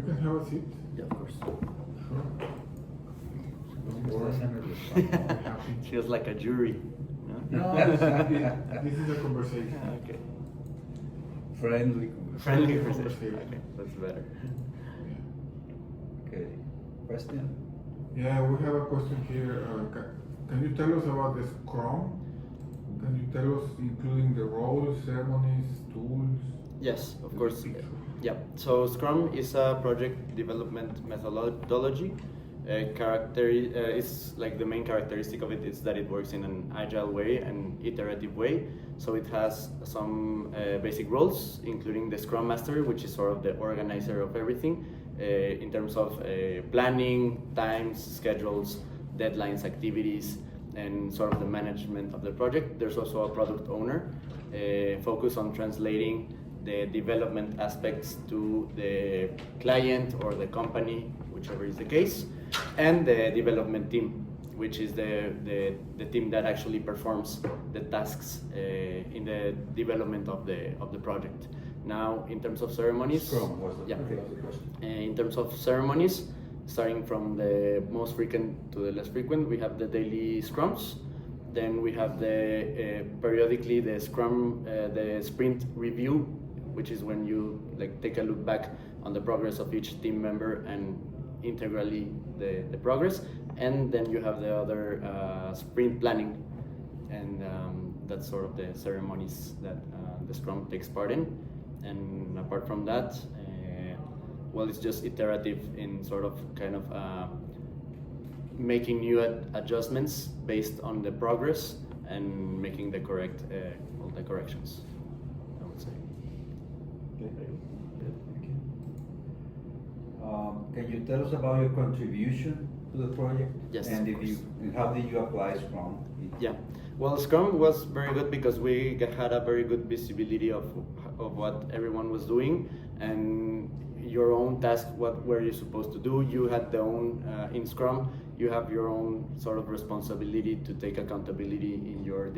can have a seat. Yeah, of course. Sure. Don't worry. Feels like a jury. No, this is a conversation. Okay. Friendly. Friendly conversation. Okay, that's better. Okay. Question? Yeah, we have a question here. Can you tell us about the Scrum? Can you tell us, including the roles, ceremonies, tools? Yes, of course. Yeah. So Scrum is a project development methodology. Is like the main characteristic of it is that it works in an agile way and iterative way. So it has some basic roles, including the Scrum Master, which is sort of the organizer of everything in terms of planning, times, schedules, deadlines, activities, and sort of the management of the project. There's also a product owner focused on translating the development aspects to the client or the company, whichever is the case, and the development team, which is the team that actually performs the tasks in the development of the project. Now, in terms of ceremonies, Scrum was the, yeah. okay, was the question. In terms of ceremonies, starting from the most frequent to the less frequent, we have the daily scrums. Then we have the periodically the scrum, the sprint review, which is when you like take a look back on the progress of each team member and integrally the progress. And then you have the other sprint planning, and that's sort of the ceremonies that the Scrum takes part in. And apart from that, well, it's just iterative in sort of kind of making new adjustments based on the progress and making the correct all the corrections, I would say. Okay. Good. Thank you. Can you tell us about your contribution to the project? Yes, And of if you, course. and how did you apply Scrum? Yeah, well, Scrum was very good because we had a very good visibility of what everyone was doing, and your own task, what were you supposed to do. You had the own in Scrum, you have your own sort of responsibility to take accountability in your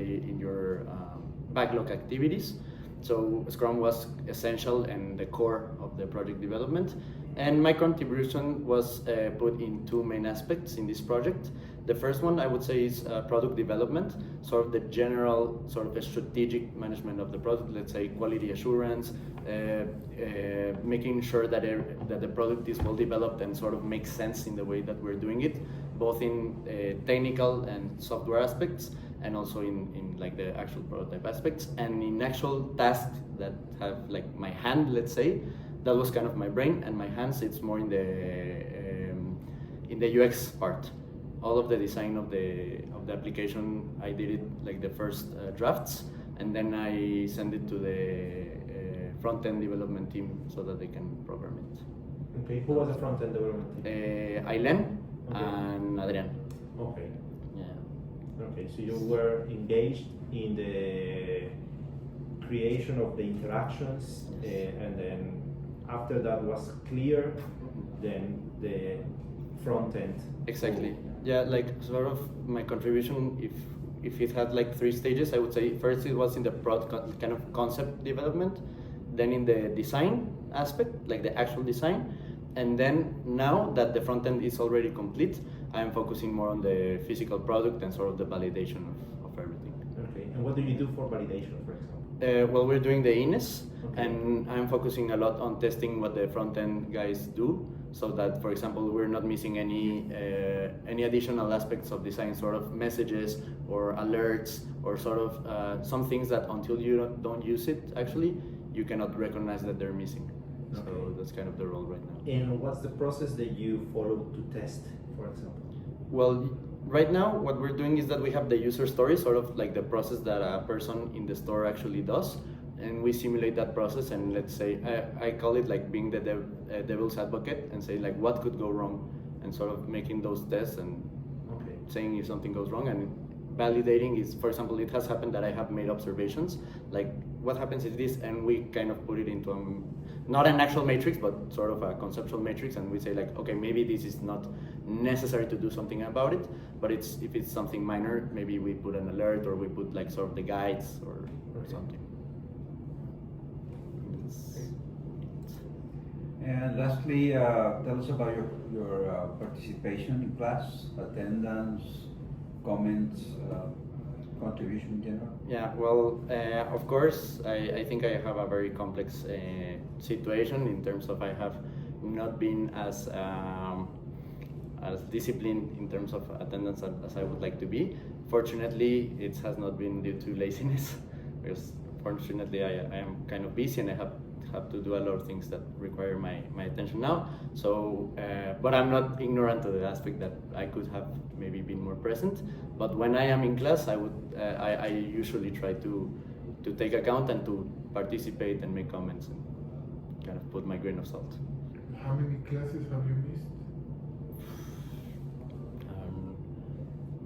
backlog activities. So Scrum was essential and the core of the project development. And my contribution was put in two main aspects in this project. The first one, I would say, is product development, sort of the general sort of a strategic management of the product, let's say quality assurance, making sure that the product is well developed and sort of makes sense in the way that we're doing it, both in technical and software aspects, and also in like the actual prototype aspects, and in actual tasks that have like my hand, let's say. That was kind of my brain, and my hands, it's more in the UX part. All of the design of the application, I did it like the first drafts, and then I send it to the front-end development team so that they can program it. Okay, who was the front-end development team? Ailen Okay. and Adrian. Okay. Yeah. Okay, so you were engaged in the creation of the interactions, and then after that was clear, then the front-end. Exactly. Yeah, like sort of my contribution, if it had like 3 stages, I would say first it was in the kind of concept development, then in the design aspect, like the actual design, and then now that the front end is already complete, I'm focusing more on the physical product and sort of the validation of everything. Okay, and what do you do for validation, for example? Well, we're doing the INES, Okay. and I'm focusing a lot on testing what the front end guys do, so that, for example, we're not missing any additional aspects of design, sort of messages or alerts, or sort of some things that until you don't use it, actually, you cannot recognize that they're missing. So Okay. that's kind of the role right now. And what's the process that you follow to test, for example? Well, right now, what we're doing is that we have the user story, sort of like the process that a person in the store actually does, and we simulate that process. And let's say I call it like being the devil's advocate, and say like what could go wrong, and sort of making those tests and Okay. saying if something goes wrong, and validating is, for example, it has happened that I have made observations like what happens is this, and we kind of put it into not an actual matrix, but sort of a conceptual matrix, and we say like, okay, maybe this is not necessary to do something about it, but if it's something minor, maybe we put an alert, or we put like sort of the guides or Okay. something. And lastly, tell us about your participation in class, attendance, comments, contribution in general. Yeah, well, of course, I think I have a very complex situation in terms of I have not been as disciplined in terms of attendance as I would like to be. Fortunately, it has not been due to laziness, because fortunately I am kind of busy and I have to do a lot of things that require my attention now. So, but I'm not ignorant to the aspect that I could have maybe been more present. But when I am in class, I usually try to take account and to participate and make comments and kind of put my grain of salt. How many classes have you missed?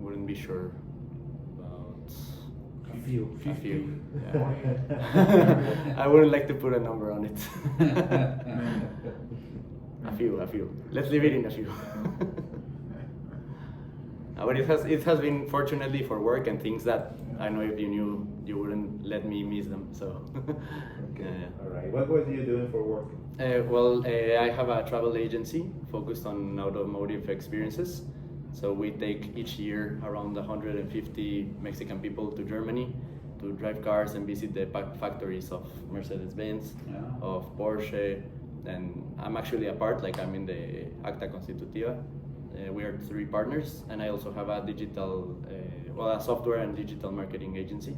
Wouldn't be sure. About A few. a few. Yeah. 20? I wouldn't like to put a number on it. A few. Let's leave it in a few. But it has been, fortunately, for work and things that I know if you knew, you wouldn't let me miss them. So. Okay. All right. What were you doing for work? I have a travel agency focused on automotive experiences. So we take each year around 150 Mexican people to Germany to drive cars and visit the factories of Mercedes-Benz, Yeah. of Porsche, and I'm actually a part, like I'm in the Acta Constitutiva. We are 3 partners, and I also have a digital, a software and digital marketing agency.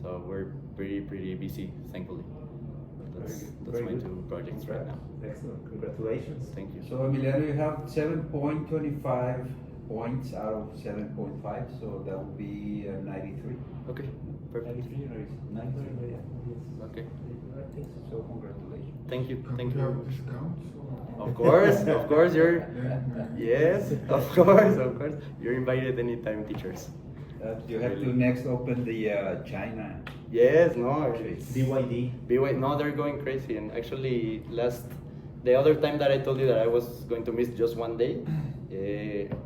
So we're pretty busy, thankfully. That's Very my good. 2 projects right now. Excellent. Congratulations. Thank you. So Emiliano, you have 7.25 points out of 7.5, so that would be 93. Okay, perfect. 93 or is it 93? Yes. Okay. I think so. So congratulations. Thank you. Can Thank we have you. discounts? Of course, you're. Yeah. Yes, of course. You're invited anytime, teachers. You have to next open the China. Yes, no, it's BYD. No, they're going crazy. And actually, the other time that I told you that I was going to miss just one day,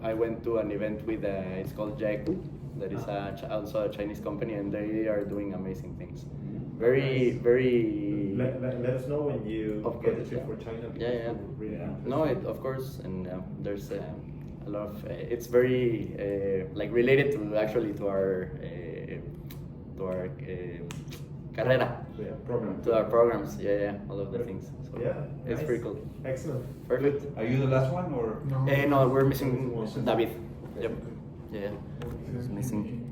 I went to an event with it's called Jaeku, that is also a Chinese company, and they are doing amazing things. Very. Let us know when you Of get course, the trip yeah. for China. Yeah, because yeah. we're really Yeah. interested. No, of course, and there's a lot of. It's very like related to actually to our carrera, Yeah, program. to our programs. Yeah, all of the things. So Yeah, it's nice. pretty cool. Excellent. Perfect. Are you the last one or? No. No, we're missing David. Yep. Okay. Yeah. He's missing.